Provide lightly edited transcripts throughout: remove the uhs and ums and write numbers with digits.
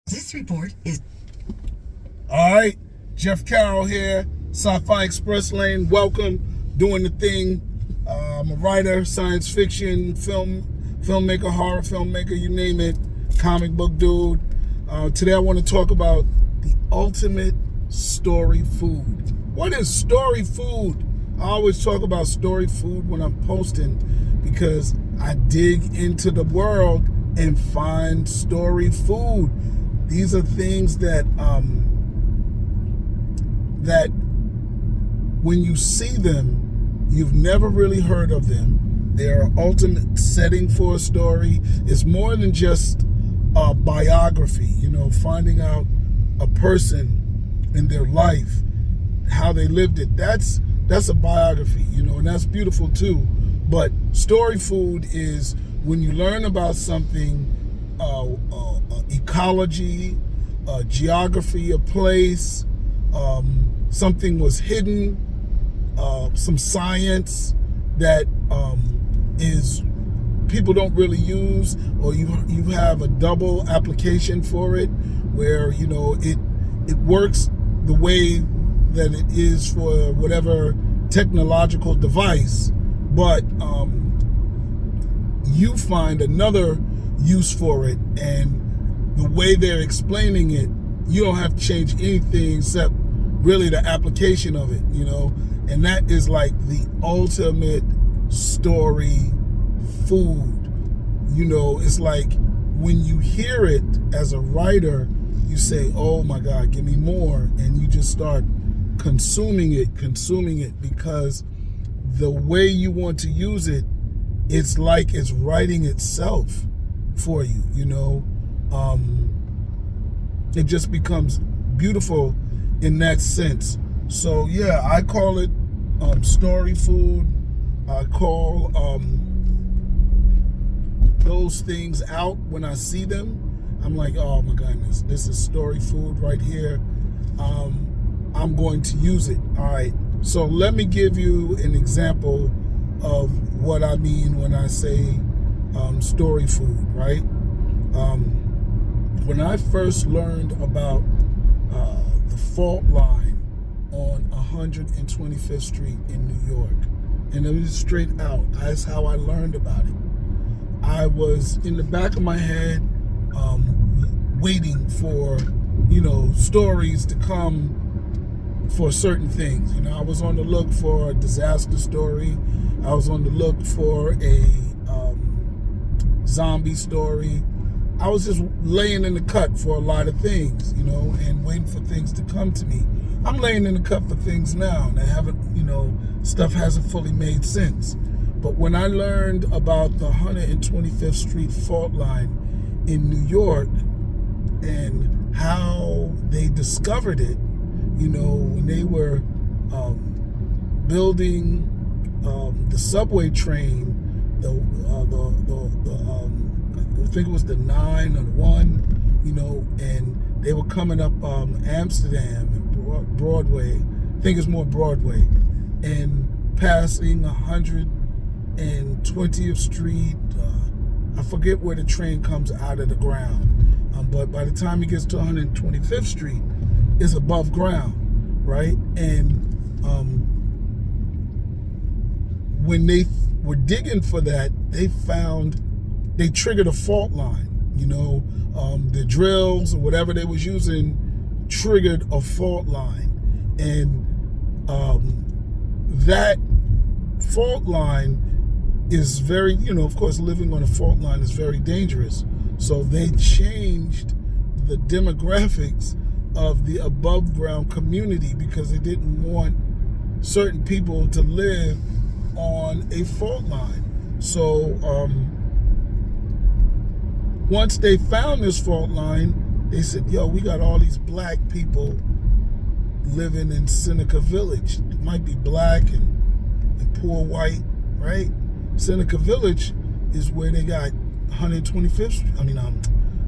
This report is... All right, Jeff Carroll here, Sci-Fi Express Lane. Welcome, doing the thing. I'm a writer, science fiction, filmmaker, horror filmmaker, you name it, comic book dude. Today I want to talk about the ultimate story food. What is story food? I always talk about story food when I'm posting because I dig into the world and find story food. These are things that that when you see them, you've never really heard of them. They're an ultimate setting for a story. It's more than just a biography, finding out a person in their life, how they lived it. That's a biography, and that's beautiful too. But story food is when you learn about something, ecology, geography, a place, something was hidden, some science that is people don't really use, or you have a double application for it, where it works the way that it is for whatever technological device, but you find another use for it, and the way they're explaining it, you don't have to change anything except really the application of it, and that is like the ultimate story food. It's like when you hear it as a writer, you say, oh my God, give me more, and you just start consuming it because the way you want to use it, it's like it's writing itself for you, it just becomes beautiful in that sense. So yeah, I call it story food. I call those things out when I see them. I'm like, oh my goodness, this is story food right here. I'm going to use it. All right, so let me give you an example of what I mean when I say story food, right? When I first learned about the fault line on 125th Street in New York, and it was straight out, that's how I learned about it. I was in the back of my head waiting for, stories to come for certain things. I was on the look for a disaster story. I was on the look for a zombie story. I was just laying in the cut for a lot of things, and waiting for things to come to me. I'm laying in the cut for things now, and I haven't, stuff hasn't fully made sense. But when I learned about the 125th Street fault line in New York and how they discovered it, when they were building the subway train, I think it was the 9 or the 1, and they were coming up Amsterdam and Broadway. I think it's more Broadway, and passing 120th Street. I forget where the train comes out of the ground, but by the time it gets to 125th Street, it's above ground, right? And when they were digging for that, they triggered a fault line. The drills or whatever they was using triggered a fault line, and that fault line is very, of course, living on a fault line is very dangerous. So they changed the demographics of the above ground community because they didn't want certain people to live on a fault line. So once they found this fault line, they said, yo, we got all these black people living in Seneca Village. It might be black and poor white, right? Seneca Village is where they got 125th Street,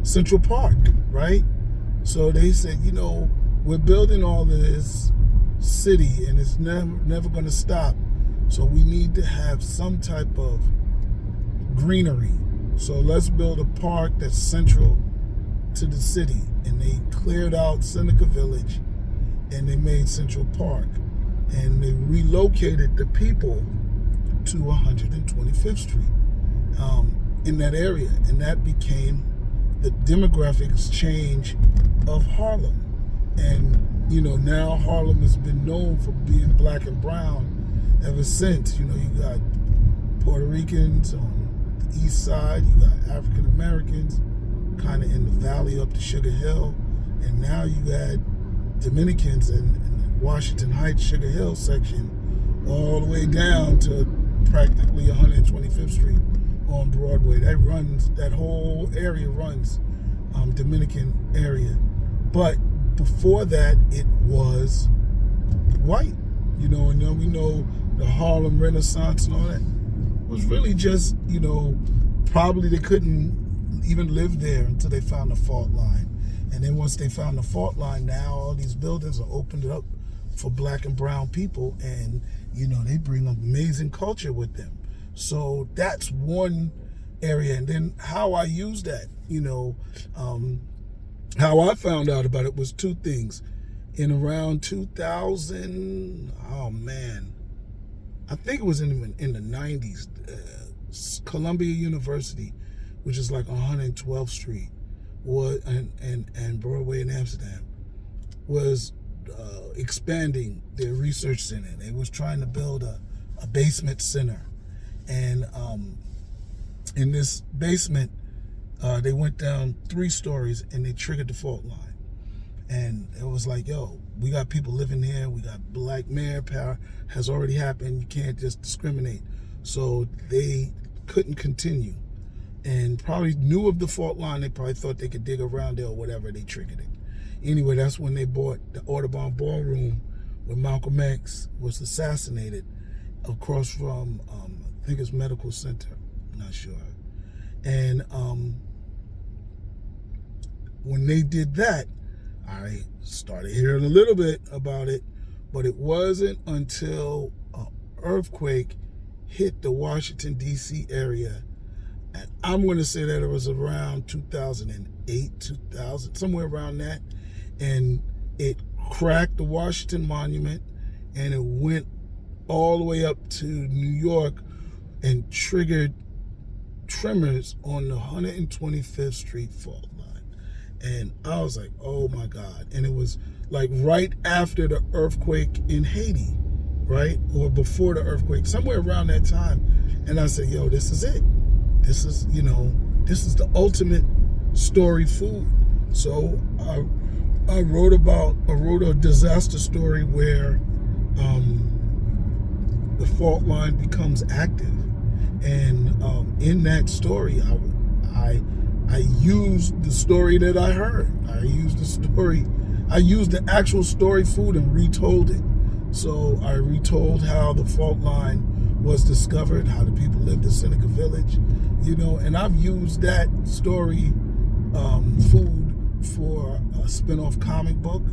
Central Park, right? So they said, we're building all this city and it's never going to stop. So we need to have some type of greenery. So let's build a park that's central to the city, and they cleared out Seneca Village, and they made Central Park, and they relocated the people to 125th Street in that area, and that became the demographics change of Harlem. And now Harlem has been known for being black and brown ever since. You got Puerto Ricans on the east side, you got African Americans kind of in the valley up to Sugar Hill, and now you got Dominicans in the Washington Heights, Sugar Hill section, all the way down to practically 125th Street on Broadway. That whole area runs Dominican area. But before that, it was white. And then we know the Harlem Renaissance and all that was really just, probably they couldn't even live there until they found the fault line. And then once they found the fault line, now all these buildings are opened up for black and brown people, and they bring amazing culture with them. So that's one area. And then how I use that, how I found out about it was two things. In around 2000, I think it was in the 90s, Columbia University, which is like 112th Street, and Broadway in Amsterdam, was expanding their research center. They was trying to build a basement center, and in this basement, they went down 3 stories and they triggered the fault line. And it was like, yo, we got people living here. We got black mayor power has already happened. You can't just discriminate. So they couldn't continue, and probably knew of the fault line. They probably thought they could dig around there or whatever. They triggered it. Anyway, that's when they bought the Audubon Ballroom, where Malcolm X was assassinated, across from, I think it's Medical Center. I'm not sure. And when they did that, I started hearing a little bit about it, but it wasn't until an earthquake hit the Washington, D.C. area, and I'm going to say that it was around 2008, 2000, somewhere around that, and it cracked the Washington Monument, and it went all the way up to New York and triggered tremors on the 125th Street fault line. And I was like, oh my God. And it was like right after the earthquake in Haiti, right? Or before the earthquake, somewhere around that time. And I said, yo, this is it. This is, this is the ultimate story food. So I wrote a disaster story where the fault line becomes active. And in that story, I used the story that I heard. I used the actual story food and retold it. So I retold how the fault line was discovered, how the people lived in Seneca Village, and I've used that story food for a spin-off comic book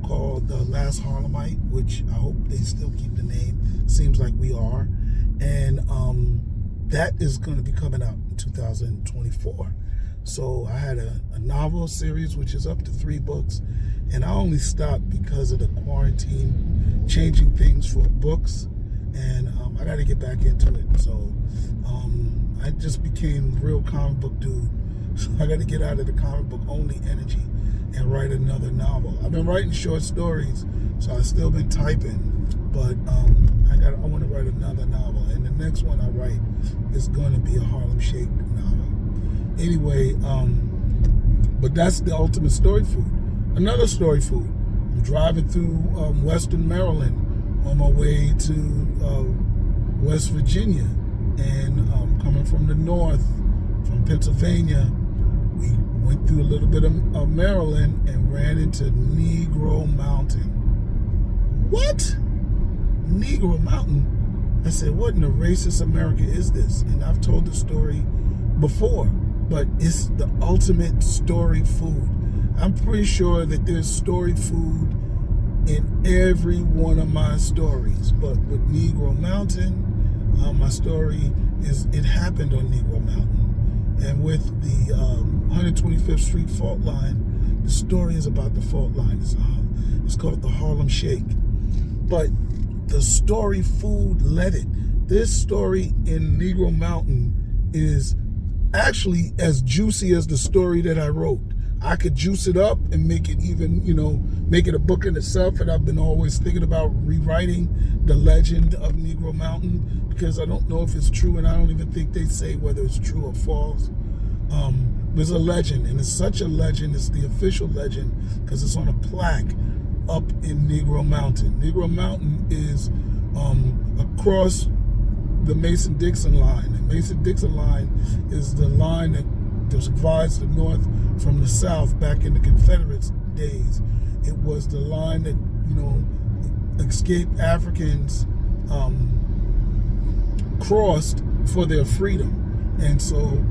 called The Last Harlemite, which I hope they still keep the name. Seems like we are. And that is going to be coming out in 2024. So I had a novel series, which is up to 3 books, and I only stopped because of the quarantine changing things for books, and I got to get back into it. So I just became a real comic book dude. So I got to get out of the comic book only energy and write another novel. I've been writing short stories, so I've still been typing, but I want to write another novel, and the next one I write is going to be a Harlem Shake novel. Anyway, but that's the ultimate story food. Another story food. I'm driving through Western Maryland on my way to West Virginia, and coming from the north, from Pennsylvania, we went through a little bit of Maryland and ran into Negro Mountain. What? Negro Mountain? I said, what in the racist America is this? And I've told the story before, but it's the ultimate story food. I'm pretty sure that there's story food in every one of my stories, but with Negro Mountain, my story is, it happened on Negro Mountain, And with the 125th Street fault line, the story is about the fault line. It's called the Harlem Shake. But the story food led it. This story in Negro Mountain is actually as juicy as the story that I wrote. I could juice it up and make it even, make it a book in itself. And I've been always thinking about rewriting the legend of Negro Mountain, because I don't know if it's true, and I don't even think they say whether it's true or false. There's a legend, and it's such a legend. It's the official legend because it's on a plaque up in Negro Mountain. Negro Mountain is across the Mason-Dixon line. The Mason-Dixon line is the line that divides the North from the South back in the Confederate days. It was the line that, escaped Africans crossed for their freedom. And so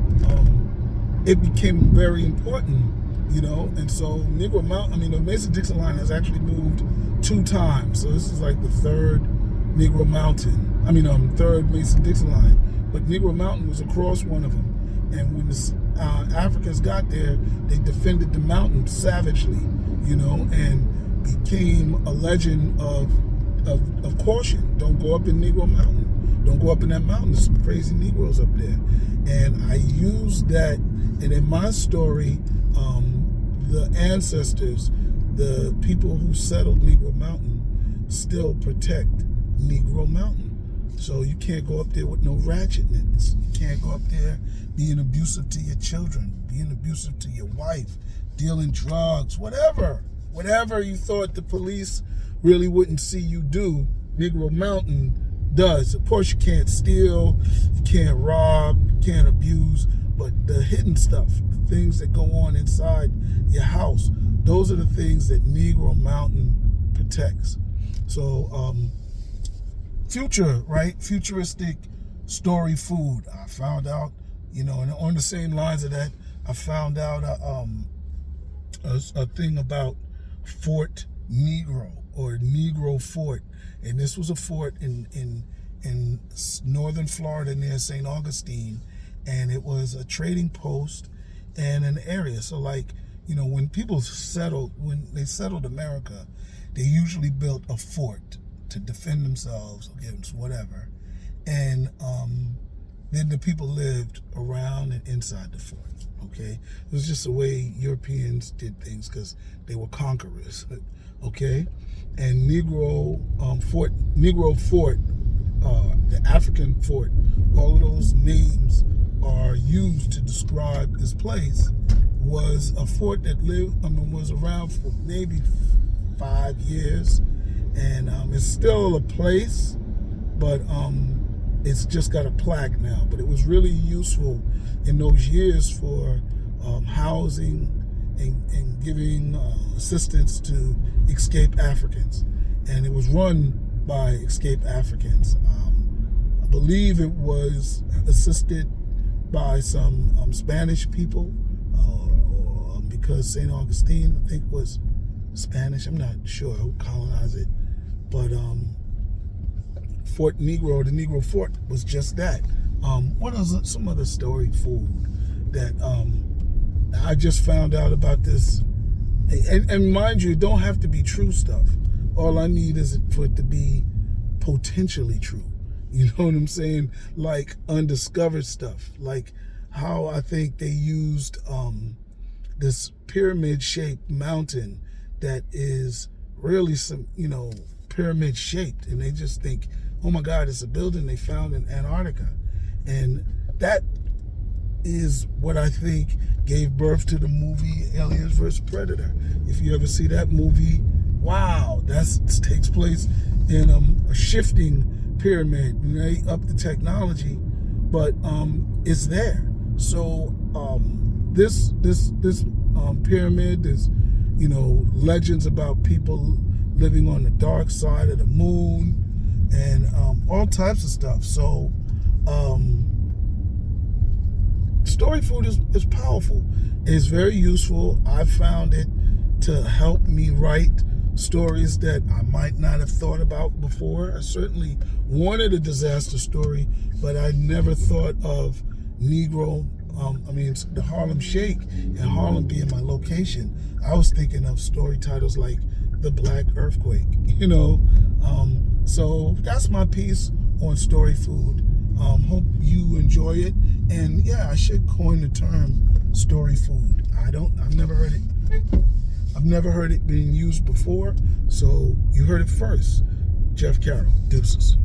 it became very important, and so Negro Mountain, the Mason-Dixon line has actually moved 2 times. So this is like the third Negro Mountain. Third Mason-Dixon line. But Negro Mountain was across one of them. And when the Africans got there, they defended the mountain savagely, and became a legend of caution. Don't go up in Negro Mountain. Don't go up in that mountain. There's some crazy Negroes up there. And I used that, and in my story, the ancestors, the people who settled Negro Mountain, still protect Negro Mountain. So you can't go up there with no ratchetness. You can't go up there being abusive to your children, being abusive to your wife, dealing drugs, whatever you thought the police really wouldn't see you do, Negro Mountain does. Of course, you can't steal, you can't rob, you can't abuse, but the hidden stuff, the things that go on inside your house, those are the things that Negro Mountain protects. So, futuristic story food. I found out, and on the same lines of that, I found out a thing about Fort Negro, or Negro Fort. And this was a fort in northern Florida near St. Augustine. And it was a trading post and an area. So when people when they settled America, they usually built a fort to defend themselves against whatever. And then the people lived around and inside the fort. Okay, it was just the way Europeans did things because they were conquerors. Okay, and Negro Fort, the African fort, all of those names are used to describe this place. Was a fort that was around for maybe 5 years, and it's still a place, but it's just got a plaque now. But it was really useful in those years for housing and giving assistance to escaped Africans. And it was run by escaped Africans. I believe it was assisted by some Spanish people, because St. Augustine, I think, was Spanish. I'm not sure who colonized it. But Fort Negro, the Negro Fort, was just that. What is some other story food that I just found out about this? And mind you, it don't have to be true stuff. All I need is for it to be potentially true. You know what I'm saying? Like undiscovered stuff. Like how I think they used this pyramid-shaped mountain that is really pyramid shaped, and they just think, oh my God, it's a building they found in Antarctica. And that is what I think gave birth to the movie Aliens vs. Predator. If you ever see that movie, wow, that takes place in a shifting pyramid. They up the technology, but it's there. So this pyramid is, legends about people living on the dark side of the moon, and all types of stuff. So story food is powerful. It's very useful. I found it to help me write stories that I might not have thought about before. I certainly wanted a disaster story, but I never thought of Negro the Harlem Shake, and Harlem being my location, I was thinking of story titles like The Black Earthquake, so that's my piece on story food. Hope you enjoy it. And yeah, I should coin the term story food. I've never heard it. I've never heard it being used before. So you heard it first. Jeff Carroll, deuces.